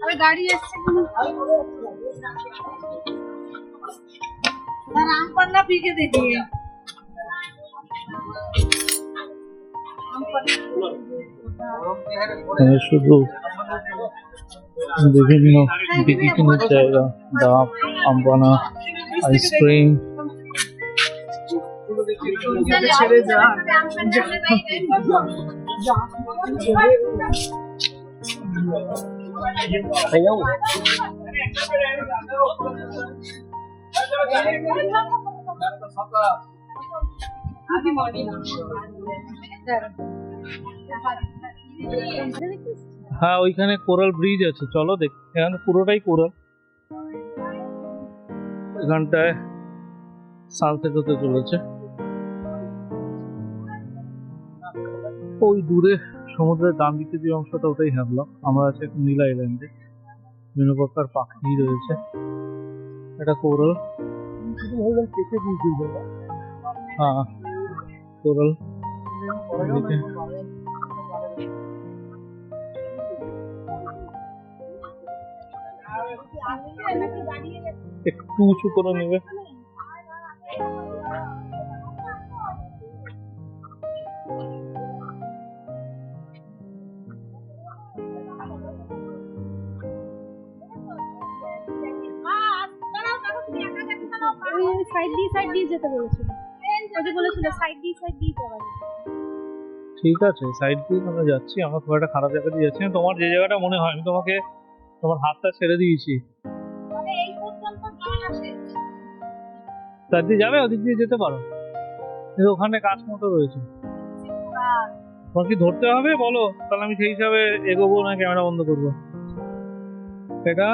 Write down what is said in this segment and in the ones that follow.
अरे गाड़ी आराम पन्ना पी के देखिए। শুধু বিভিন্ন বিক্রি কেনার জায়গা, ডাব, আমপানা, আইসক্রিম। ছেড়ে যা হ্যাঁ, ওইখানে কোরাল ব্রিজ আছে, চলো দেখ। এখানে পুরোটাই কোরাল। এখানটায় সানসেট হতে চলেছে। ওই দূরে সমুদ্রের ডান দিকে যে অংশটা, ওটাই হ্যাভলক। আমরা আছি এখন নীল আইল্যান্ডে। বিভিন্ন প্রকার পাখি রয়েছে। এটা কোরাল। হ্যাঁ, কোরাল। একটু উঁচু করে নেবে। সাইড দিয়ে যেতে বলেছিল। ওকে বলেছিল সাইড দিয়ে যাওয়া। ঠিক আছে, সাইড দিয়ে আমরা যাচ্ছি। আমরা খুব একটা খারাপ জায়গা দিয়ে যাচ্ছি না। তোমার যে জায়গাটা মনে হয়, আমি তোমাকে তোমার হাতটা ছেড়ে দিয়েছি। মানে এই পর্যন্ত জায়গা শেষ। তার দিয়ে যাবে, ওদিক দিয়ে যেতে পারো। কিন্তু ওখানে কাজ মতো রয়েছে। তোমার কি ধরতে হবে বলো, তাহলে আমি সেই হিসাবে এগোবো না ক্যামেরা বন্ধ করবো। এটা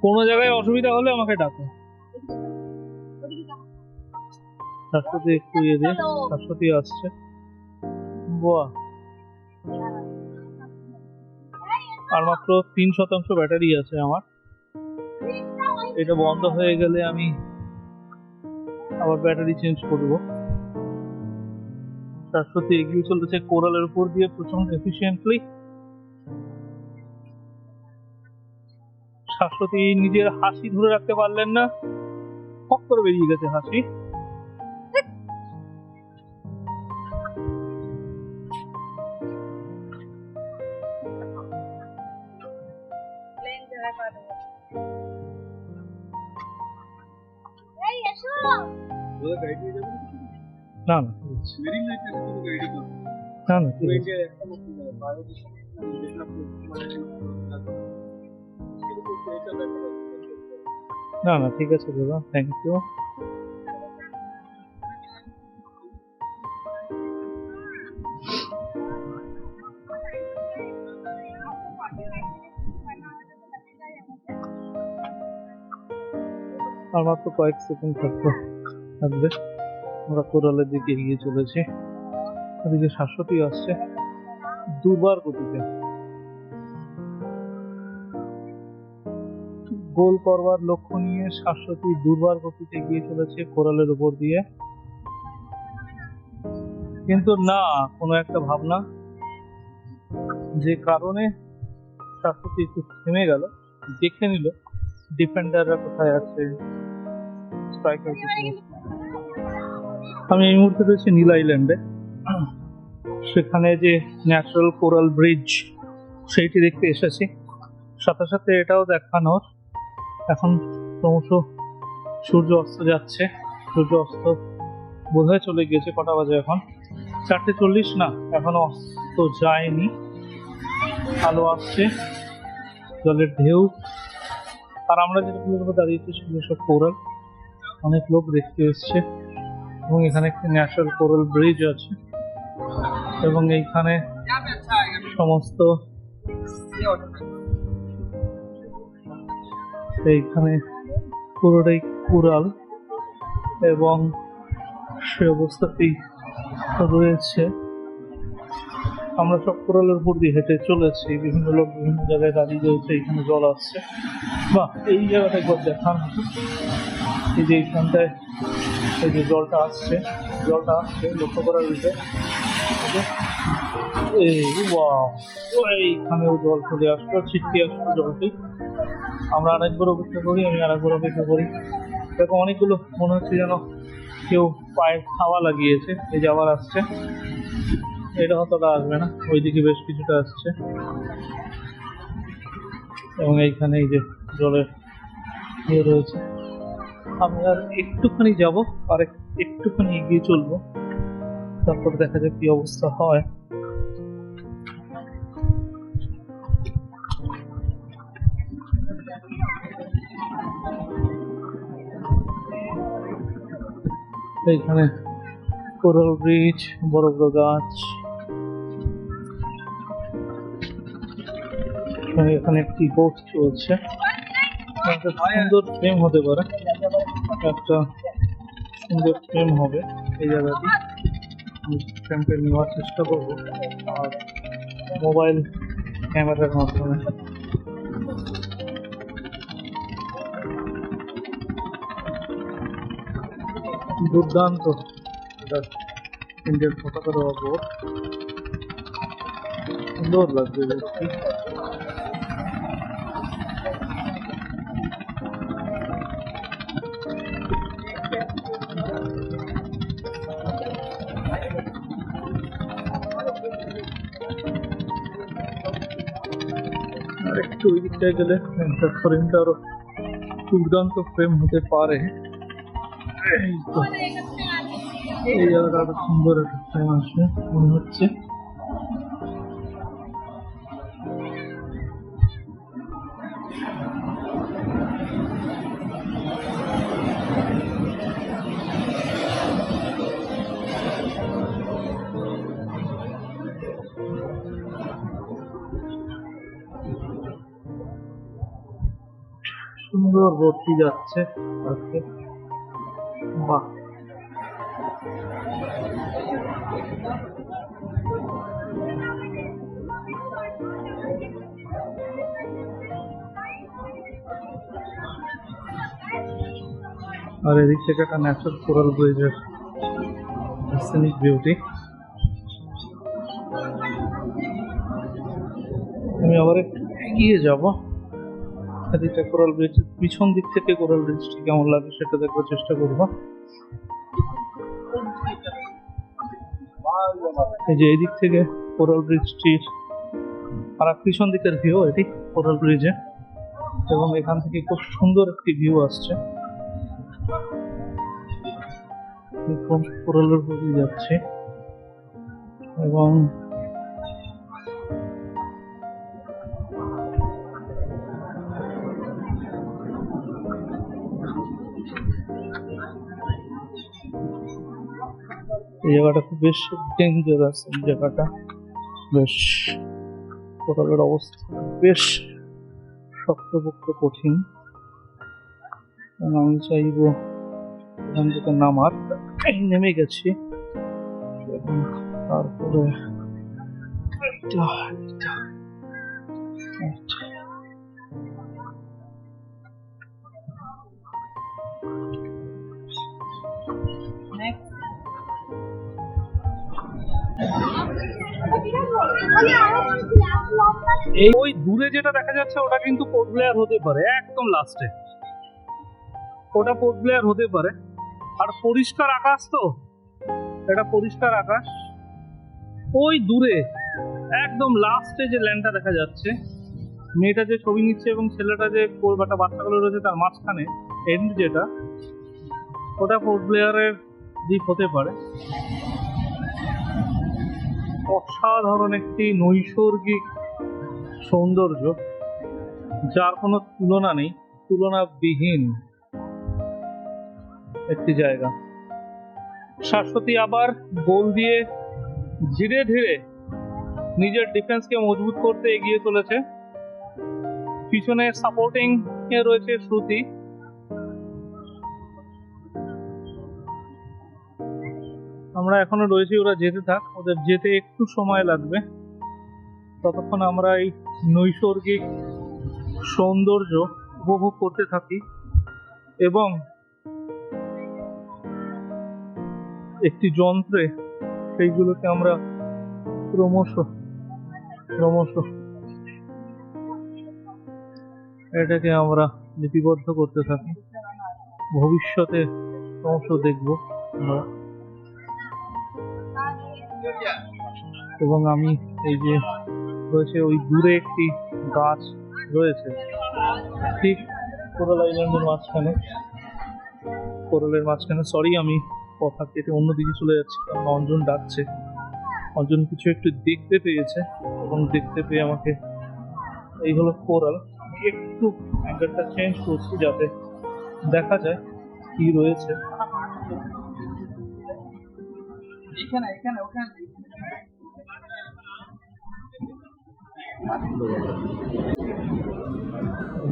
কোনো জায়গায় অসুবিধা হলে আমাকে ডাকো। শাশ্বতী একটু ইয়ে দিয়ে, শাশ্বতী আসছে। বাহ, আর মাত্র 3% ব্যাটারি আছে আমার। এটা বন্ধ হয়ে গেলে আমি আবার ব্যাটারি চেঞ্জ করব। শাশ্বতী এগিয়ে চলেছে কোরালের উপর দিয়ে প্রচন্ড এফিশিয়েন্টলি। শাশ্বতী নিজের হাসি ধরে রাখতে পারলেন না, ফক করে বেরিয়ে গেছে হাসি। না না, না না, না না, ঠিক আছে দাদা, থ্যাংক ইউ। আর মাত্র কয়েক সেকেন্ড থাকবে। আমরা কোরালের দিকে এগিয়ে চলেছি। ওদিকে শাশ্বতী আসছে দুবার গতিতে। গোল করবার লক্ষ্য নিয়ে শাশ্বতী দুর্বার গতিতে এগিয়ে চলেছে কোরালের উপর দিয়ে। কিন্তু না, কোনো একটা ভাবনা যে কারণে শাশ্বতী একটু থেমে গেল, দেখে নিল ডিফেন্ডাররা কোথায় আছে, স্ট্রাইকার কোথায় আছে। আমি এই মুহূর্তে রয়েছি নীল আইল্যান্ডে। সেখানে যে ন্যাচারাল কোরাল ব্রিজ, সেইটি দেখতে এসেছি। সাথে সাথে এটাও দেখানোর, এখন ক্রমশ সূর্য অস্ত যাচ্ছে। সূর্য অস্ত বোধহয় চলে গিয়েছে। কটা বাজে এখন? 4:40। না, এখনো অস্ত যায়নি। আলো আসছে, জলের ঢেউ। আর আমরা যেগুলো দাঁড়িয়েছি সেগুলো সব কোরাল। অনেক লোক দেখতে এসছে। এবং এখানে একটি ন্যাচারাল কোরাল ব্রিজ আছে। এবং এইখানে সমস্ত এইখানে পুরোটাই কোরাল এবং সে অবস্থাতেই রয়েছে। আমরা সব কোরালের উপর দিয়ে হেঁটে চলেছি। বিভিন্ন লোক বিভিন্ন জায়গায় দাঁড়িয়ে রয়েছে। এখানে জল আসছে। বাহ, এই জায়গাটা একবার দেখার মতো। এই যে এইখানটায় এই যে জলটা আসছে লক্ষ্য করার বিষয়। এই ওয়াও, এইখানেও জল চলে আসলো, ছিটকে আসলো জলটি। আমরা আরেকবার অপেক্ষা করি, আমি আরেকবার অপেক্ষা করি। এরকম অনেকগুলো মনে হচ্ছে যেন কেউ পায়ে হাওয়া লাগিয়েছে। এই যে আবার আসছে, এটা হয়তোটা আসবে না, ওইদিকে বেশ কিছুটা আসছে। এবং এইখানে এই যে জলের ইয়ে রয়েছে। আমি আর একটুখানি যাব, আর একটুখানি এগিয়ে চলবো, তারপর দেখা যাক কি অবস্থা হয়। এইখানে কোরাল ব্রিজ, বড় বড় গাছ, এখানে একটি বোট চলছে। একটা সুন্দর ফ্রেম হতে পারে, একটা সুন্দর ফ্রেম হবে এই জায়গাটি। আমি ফ্রেমটা নেওয়ার চেষ্টা করবো, আর মোবাইল ক্যামেরার মাধ্যমে। দুর্দান্ত, এটা ইন্ডিয়ার পতাকা দেওয়া বোট, সুন্দর লাগবে দেখতে। আর একটু ওই দিকটায় গেলে ফ্রেমটা আরো দুর্দান্ত ফ্রেম হতে পারে। এই তো, এই জায়গাটা আরো সুন্দর একটা ফ্রেম আসবে মনে হচ্ছে। সুন্দর ভর্তি যাচ্ছে আজকে, বাহ। আর এদিক থেকে একটা ন্যাচারাল কোরাল ব্রিজের সিনিক বিউটি। আমি আবার একটু এগিয়ে যাব, এদিকটা কোরাল ব্রিজ, পিছন দিক থেকে কোরাল ব্রিজটি কেমন লাগে সেটা দেখবার চেষ্টা করবো। এই যে এই দিক থেকে কোরাল ব্রিজটির আর পিছন দিকের ভিউ এটি কোরাল ব্রিজে, এবং এখান থেকে খুব সুন্দর একটি ভিউ আসছে। কোরালের প্রতি যাচ্ছে এবং এই জায়গাটা খুব বেশ ডেঞ্জারাস। এই জায়গাটা বেশ, কোরালের অবস্থা বেশ শক্তপোক্ত, কঠিন। আমি চাইবো এখান থেকে নামার, নেমে গেছি। তারপরে এই ওই দূরে যেটা দেখা যাচ্ছে ওটা কিন্তু পোর্ট ব্লেয়ার হতে পারে, একদম লাস্টে ওটা পোর্ট ব্লেয়ার হতে পারে। আর পরিষ্কার আকাশ, তো এটা পরিষ্কার আকাশ। ওই দূরে একদম লাস্টে যে ল্যান্ডটা দেখা যাচ্ছে, মেয়েটা যে ছবি নিচ্ছে এবং ছেলেটা যে বাচ্চাগুলো রয়েছে তার মাঝখানে এন্ড যেটা, ওটা পোর্ট ব্লেয়ারের দ্বীপ হতে পারে। অসাধারণ একটি নৈসর্গিক সৌন্দর্য, যার কোনো তুলনা নেই, তুলনাবিহীন একটি জায়গা। শাশ্বতী আবার গোল দিয়ে ধীরে ধীরে নিজের ডিফেন্সকে মজবুত করতে এগিয়ে চলেছে। পিছনে সাপোর্টিং এ রয়েছে শ্রুতি। আমরা এখনো রয়েছি, ওরা যেতে থাক, ওদের যেতে একটু সময় লাগবে। ততক্ষণ আমরা এই নৈসর্গিক সৌন্দর্য উপভোগ করতে থাকি এবং একটি যন্ত্রে সেইগুলোকে আমরা ক্রমশ ক্রমশ এটাকে আমরা লিপিবদ্ধ করতে থাকি। ভবিষ্যতে ক্রমশ দেখবো আমরা। এবং আমি এই যে রয়েছে ওই দূরে একটি গাছ রয়েছে ঠিক কোরাল আইল্যান্ডের মাঝখানে, কোরালের মাঝখানে। সরি, আমি কথা কেটে অন্যদিকে চলে যাচ্ছি কারণ অঞ্জন ডাকছে। অঞ্জন কিছু একটু দেখতে পেয়েছে এবং দেখতে পেয়ে আমাকে, এই হলো কোরাল, একটু অ্যাঙ্গেলটা চেঞ্জ করছি যাতে দেখা যায় কি রয়েছে।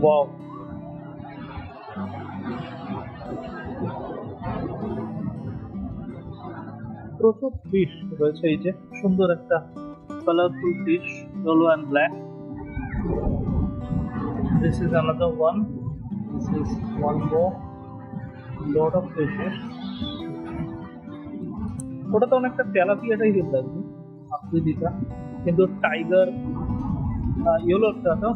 ওয়াও, প্রচুর ফিশ রয়েছে। এই যে সুন্দর একটা colourful fish, yellow and black. This is another one. This is one more. Lot of fishes. ওটা তো অনেকটা তেলাপিয়া টাইপের লাগবে আকৃতিটা, কিন্তু টাইগার ইয়েলোটা তো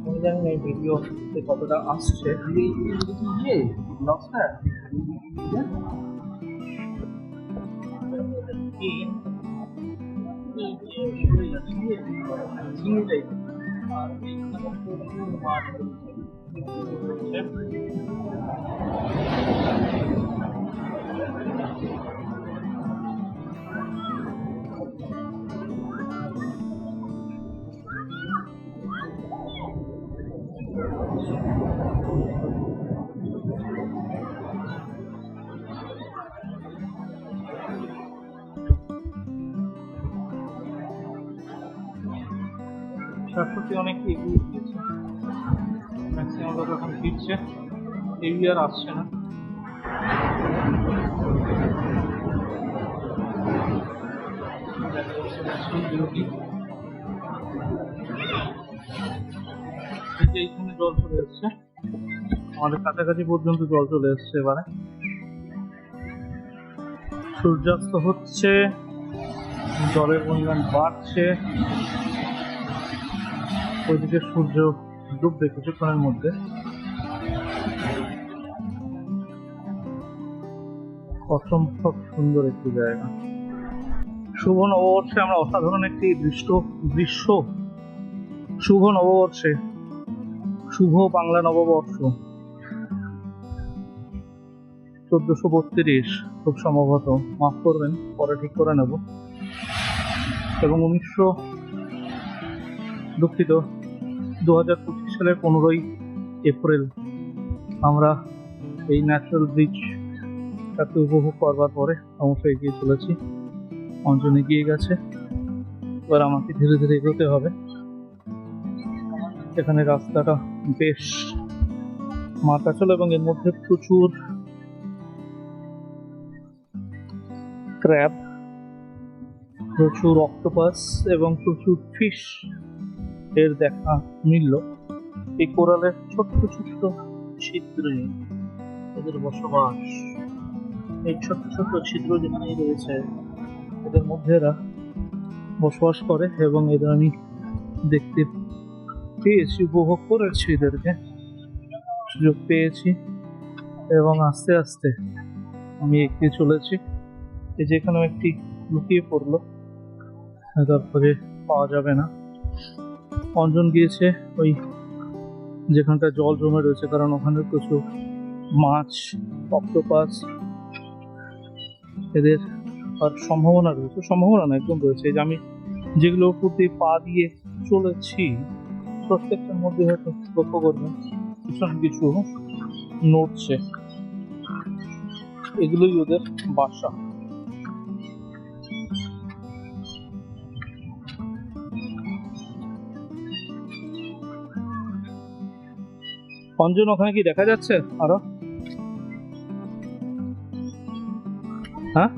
আমি জানি না এই ভিডিওতে কতটা আসছে। লবস্টার শাশ্বতী অনেক এগিয়ে গিয়েছে, ম্যাক্সিমাম লোক এখন ফিরছে, এগিয়ে আর আসছে না। এইখানে জল চলে এসছে, আমাদের কাছাকাছি পর্যন্ত জল চলে এসছে। এবারে সূর্যাস্ত হচ্ছে, জলের পরিমাণ বাড়ছে, ওইদিকে সূর্য ডুববে কিছুক্ষণের মধ্যে। অসম্ভব সুন্দর একটি জায়গা। শুভ নববর্ষে আমরা অসাধারণ একটি দৃশ্য শুভ নববর্ষে, শুভ বাংলা নববর্ষ 1432 খুব সম্ভবত, মাফ করবেন পরে ঠিক করে নেব। এবং 2025 সালের 15ই এপ্রিল আমরা এই ন্যাচারাল ব্রিজটাকে উপভোগ করবার পরে অবশ্যই এগিয়ে চলেছি। অঞ্জন এগিয়ে গেছে, এবার আমাকে ধীরে ধীরে এগোতে হবে। এখানে রাস্তাটা বেশ মাথাচল এবং এর মধ্যে প্রচুর ক্র্যাব, প্রচুর অক্টোপাস এবং প্রচুর ফিশ এর দেখা মিলল। এই কোরালের ছোট্ট ছোট্ট ছিদ্রে এদের বসবাস। এই ছোট্ট ছোট্ট ছিদ্র যেখানেই রয়েছে এদের মধ্যে এরা বসবাস করে এবং এদের আমি দেখতে পেয়েছি, উপভোগ করেছি, এদেরকে সুযোগ পেয়েছি এবং আস্তে আস্তে আমি এগিয়ে চলেছি। এই যেখানে একটি লুকিয়ে পড়লো, তারপরে পাওয়া যাবে না। অঞ্জন গিয়েছে ওই যেখানটা জল জমে রয়েছে, কারণ ওখানে প্রচুর মাছ, অক্টোপাস এদের আর সম্ভাবনা রয়েছে, সম্ভাবনা না একদম রয়েছে। যে আমি যেগুলোর প্রতি পা দিয়ে চলেছি প্রত্যেকটার মধ্যে হয়তো লক্ষ্য করবেন কিছু না কিছু নড়ছে, এগুলোই ওদের বাসা। অঞ্জন ওখানে কি দেখা যাচ্ছে আরো? হ্যাঁ,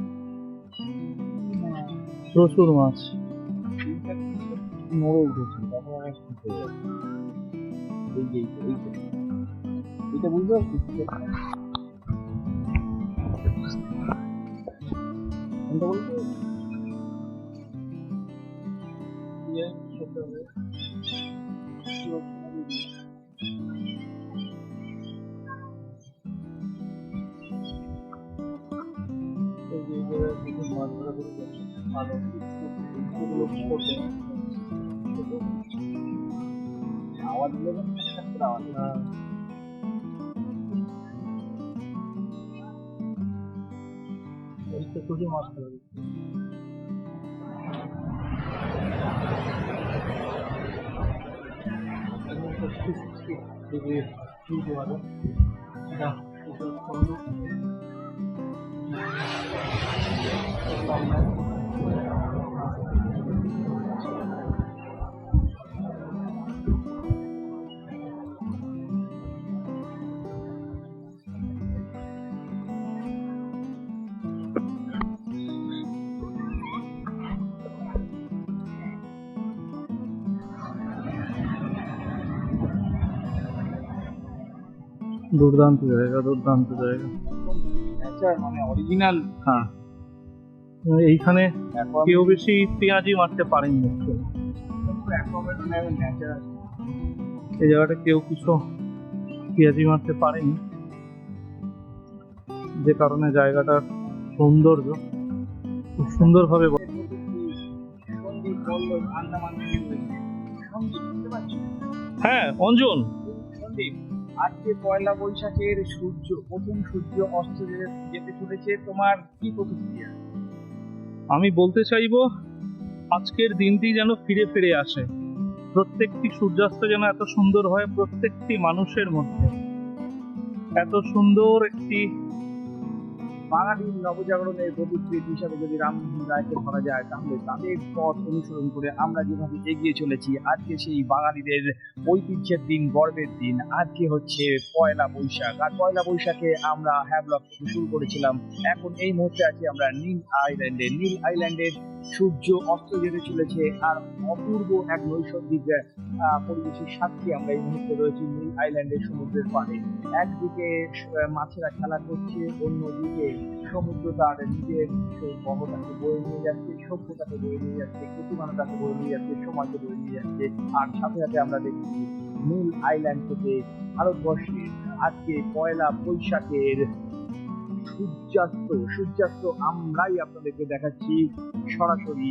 প্রচুর মাছ নড়ে উঠেছে। এটা বুঝতে পারছিস কোনটা বলতে মাছ ধরা করে ভালো আওয়াজ দেবেন আওয়াজ খুবই মাছ ধরে দুর্দান্ত জায়গা, দুর্দান্ত জায়গা। আচ্ছা মানে অরিজিনাল। হ্যাঁ, এইখানে কেউ বেশি পেঁয়াজি মারতে পারেনি। এই জায়গাটা কেউ কিছু পেঁয়াজি মারতে পারেনি, যে কারণে জায়গাটার সৌন্দর্য খুব সুন্দরভাবে। হ্যাঁ অঞ্জন, আজকে পয়লা বৈশাখের প্রথম সূর্য অস্ত যেতে চলেছে, তোমার কি প্রতিক্রিয়া? আমি বলতে চাইবো আজকের দিনটি যেন ফিরে ফিরে আসে, প্রত্যেকটি সূর্যাস্ত যেন এত সুন্দর হয়, প্রত্যেকটি মানুষের মধ্যে এত সুন্দর একটি বাঙালির নবজাগরণের প্রতিকৃত হিসাবে যদি রামমোহন রায়কে ধরা যায়, তাহলে তাদের পথ অনুসরণ করে আমরা যেভাবে এগিয়ে চলেছি, আজকে সেই বাঙালিদের ঐতিহ্যের দিন, গর্বের দিন। আজকে হচ্ছে পয়লা বৈশাখ, আর পয়লা বৈশাখে আমরা হ্যাভলক থেকে শুরু করেছিলাম। এখন এই মুহূর্তে আছি আমরা নীল আইল্যান্ডের সূর্য অস্ত যেতে চলেছে, আর অপূর্ব এক নৈসর্গিক পরিবেশের সাক্ষী আমরা এই মুহূর্তে রয়েছি নীল আইল্যান্ডের সমুদ্রের পাড়ে। একদিকে মাছেরা খেলা করছে, অন্যদিকে সমুদ্র তার নিজের বহটাকে বয়ে নিয়ে যাচ্ছে, সভ্যতাকে বয়ে নিয়ে যাচ্ছে, প্রতিমানতাকে বয়ে নিয়ে যাচ্ছে, সমাজকে বয়ে নিয়ে যাচ্ছে। আর সাথে সাথে আমরা দেখছি নীল আইল্যান্ড থেকে ভারতবর্ষের আজকে পয়লা বৈশাখের সূর্যাস্ত আমরাই আপনাদেরকে দেখাচ্ছি সরাসরি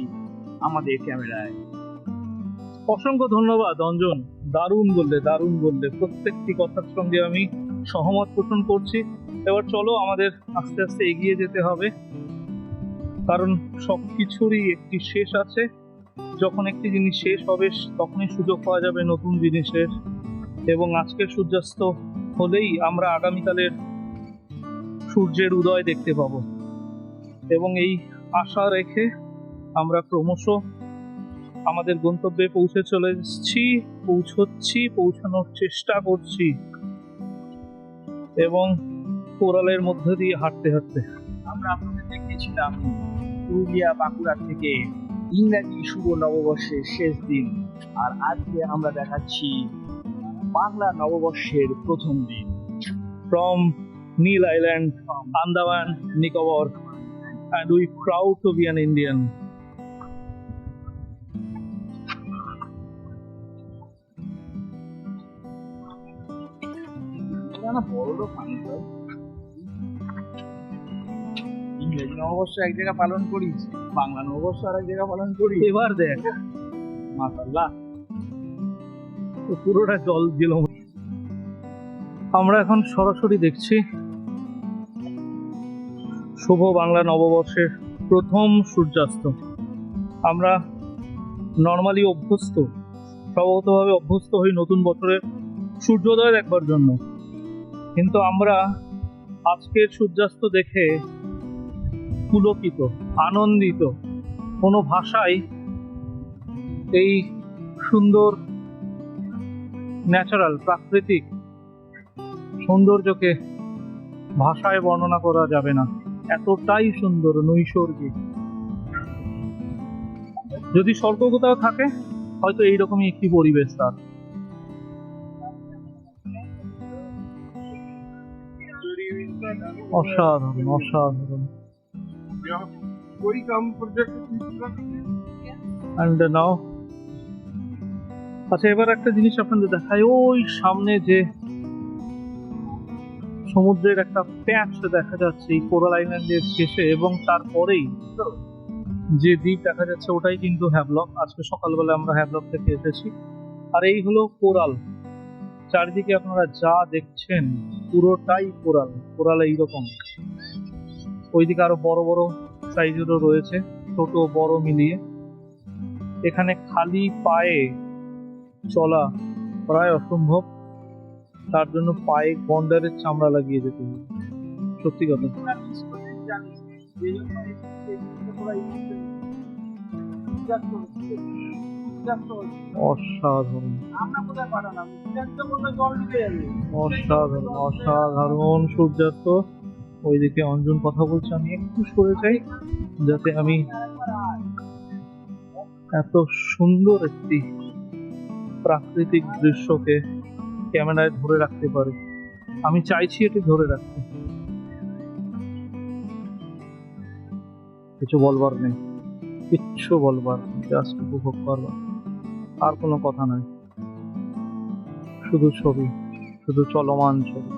আমাদের ক্যামেরায়। অসংখ্য ধন্যবাদ অঞ্জন, দারুণ বললে, প্রত্যেকটি কথার সঙ্গে আমি সহমত পোষণ করছি। এবার চলো আমাদের আস্তে আস্তে এগিয়ে যেতে হবে, কারণ সবকিছুরই একটি শেষ আছে। যখন একটি জিনিস শেষ হবে তখনই সুযোগ পাওয়া যাবে নতুন জিনিসের, এবং আজকের সূর্যাস্ত হলেই আমরা আগামীকালের সূর্যের উদয় দেখতে পাবো। এবং এই আশা রেখে আমরা ক্রমশ আমাদের গন্তব্যে পৌঁছানোর চেষ্টা করছি, এবং কোরালের মধ্যে দিয়ে হাঁটতে আমরা আপনাদের দেখিয়েছিলাম পুরুলিয়া বাঁকুড়া থেকে ইংরাজি শুভ নববর্ষের শেষ দিন, আর আজকে আমরা দেখাচ্ছি বাংলা নববর্ষের প্রথম দিন। from Neil Island, Andaman, Nicobar, and we proud to be an Indian. বড়লোক মানুষ হয়, ইংরেজি নববর্ষ এক জায়গা পালন করিস, বাংলা নববর্ষ আর এক জায়গা পালন করি। এবার দেখ মাশাআল্লাহ, পুরোটা জল দিল। আমরা এখন সরাসরি দেখছি শুভ বাংলা নববর্ষের প্রথম সূর্যাস্ত। আমরা নর্মালি স্বভাবতভাবে অভ্যস্ত হই নতুন বছরের সূর্যোদয় দেখবার জন্য, কিন্তু আমরা আজকের সূর্যাস্ত দেখে পুলকিত, আনন্দিত। কোনো ভাষায় এই সুন্দর ন্যাচারাল প্রাকৃতিক সৌন্দর্যকে ভাষায় বর্ণনা করা যাবে না, এতটাই সুন্দর নৈসর্গিক। যদি স্বর্গ কোথাও থাকে হয়তো এইরকমই একটি পরিবেশ তার। অসাধারণ অসাধারণ। कोई काम प्रोजेक्ट অ্যান্ড নাও, আচ্ছা এবার একটা জিনিস আপনাদের দেখাই। ওই সামনে যে সমুদ্রের একটা প্যাচ দেখা যাচ্ছে এই কোরাল আইল্যান্ডের শেষে, এবং তারপরেই যে দ্বীপ দেখা যাচ্ছে ওটাই কিন্তু হ্যাভলক। আজকে সকালবেলা আমরা হ্যাভলক থেকে এসেছি। আর এই হলো কোরাল। চারিদিকে আপনারা যা দেখছেন পুরোটাই কোরাল। কোরাল এইরকম, ওইদিকে আরো বড় বড় সাইজেরও রয়েছে, ছোট বড় মিলিয়ে। এখানে খালি পায়ে চলা প্রায় অসম্ভব, তার জন্য পায়ে গন্ডারের চামড়া লাগিয়ে যেতে হবে। সত্যি কথা। অসাধারণ অসাধারণ অসাধারণ সূর্যাস্ত। ওইদিকে অঞ্জন কথা বলছে, আমি একটু সরে যাই যাতে আমি এত সুন্দর একটি প্রাকৃতিক দৃশ্যকে ক্যামেরায় ধরে রাখতে পারি। আমি চাইছি এটি ধরে রাখতে। কিছু বলবার নেই, কিচ্ছু বলবার, জাস্ট উপভোগ করবার, আর কোনো কথা নাই। শুধু ছবি, শুধু চলমান ছবি।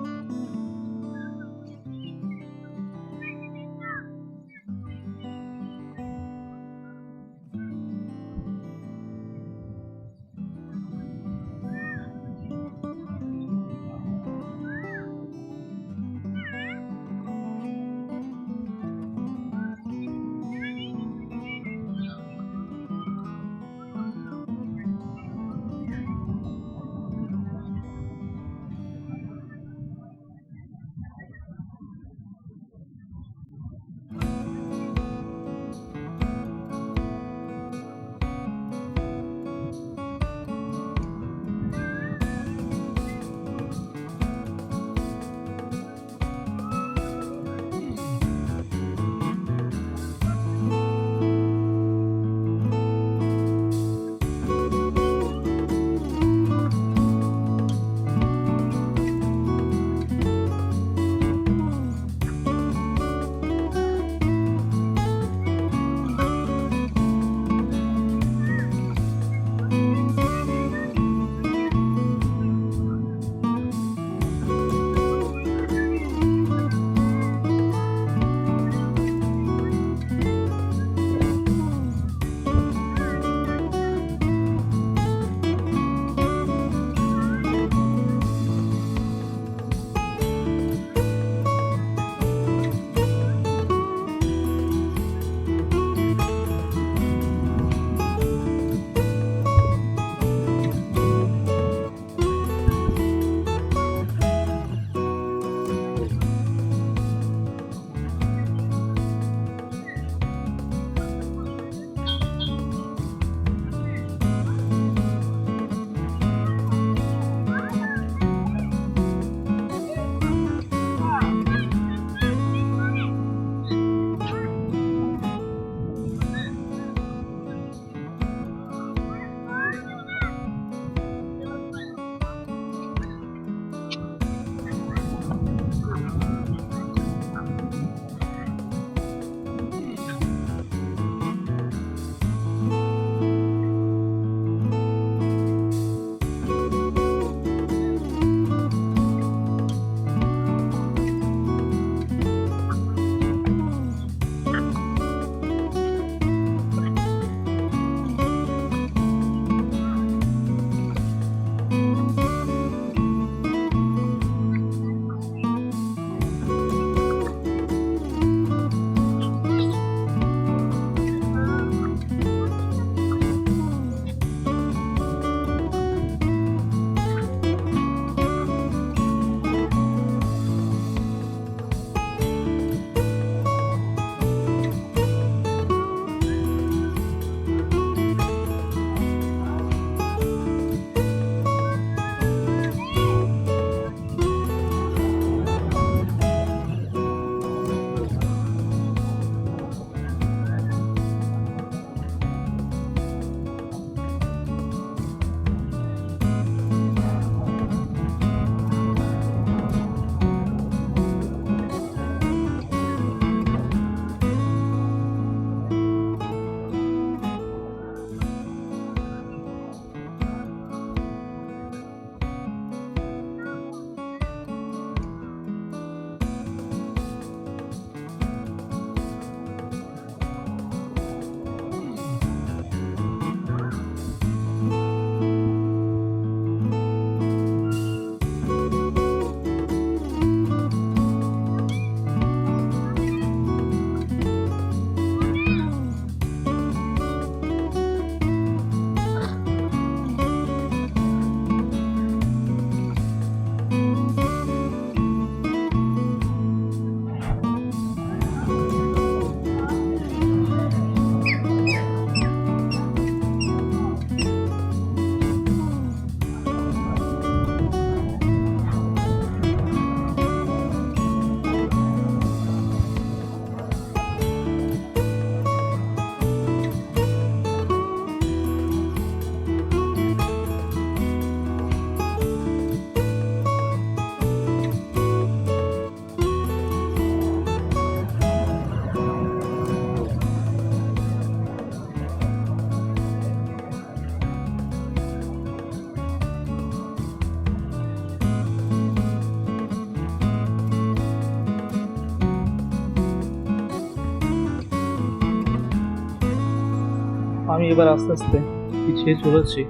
আমি এবার আস্তে আস্তে পিছিয়ে চলেছি,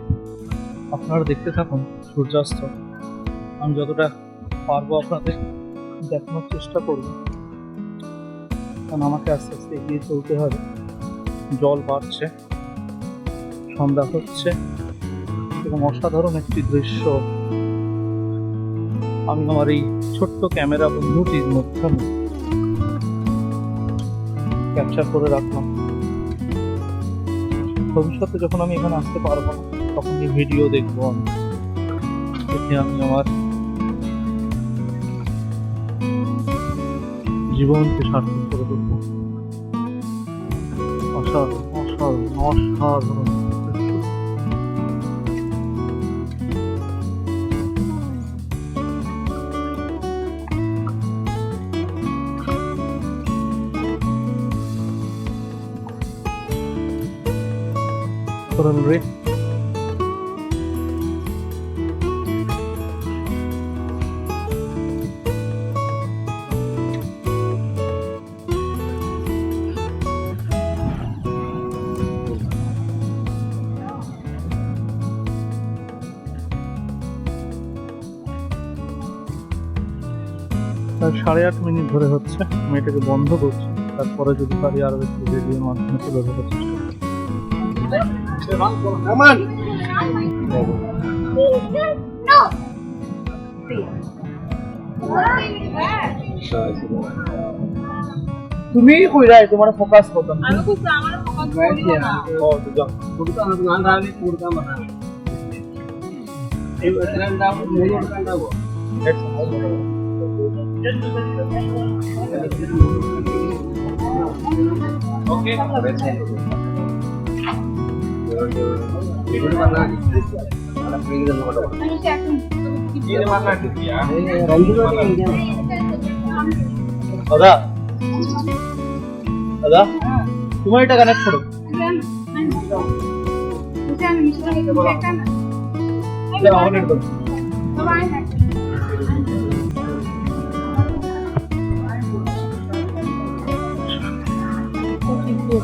আপনারা দেখতে থাকুন সূর্যাস্ত। আমি যতটা পারবো আপনাদের দেখানোর চেষ্টা করব, কারণ আমাকে আস্তে আস্তে এগিয়ে চলতে হবে। জল বাড়ছে, সন্ধ্যা হচ্ছে এবং অসাধারণ একটি দৃশ্য আমি আমার এই ছোট্ট ক্যামেরা বন্ধুটির মাধ্যমে ক্যাপচার করে রাখলাম। ভবিষ্যতে যখন আমি এখানে আসতে পারবো না, তখন এই ভিডিও দেখবো আমি, দেখে আমি আমার জীবনকে সার্থক করে তুলবো। অসাধারণ অসাধারণ অসাধারণ coral reef. তার 8.5 মিনিট ধরে হচ্ছে, আমি এটাকে বন্ধ করছি, তারপরে যদি পারি আরো একটু ভিডিওর মাধ্যমে তুলে ধরার চেষ্টা করব। তুমি কইরা তোমার ফোকাস করতাম আমি খুব আমার ফোকাস করি না ও দুজন দুটো না গান গালি পুরো বানা এই ট্রেন্ডটা মূল ট্রেন্ডটা গো ওকে ভিডিও বানা আলা প্রিন্ট করতে হবে আমি কি এখন ये मारना किया দাদা দাদা তোমার এটা কানেক্ট করো। আমি মিশরে একটা না এটা অন এর করো। সবাই না ও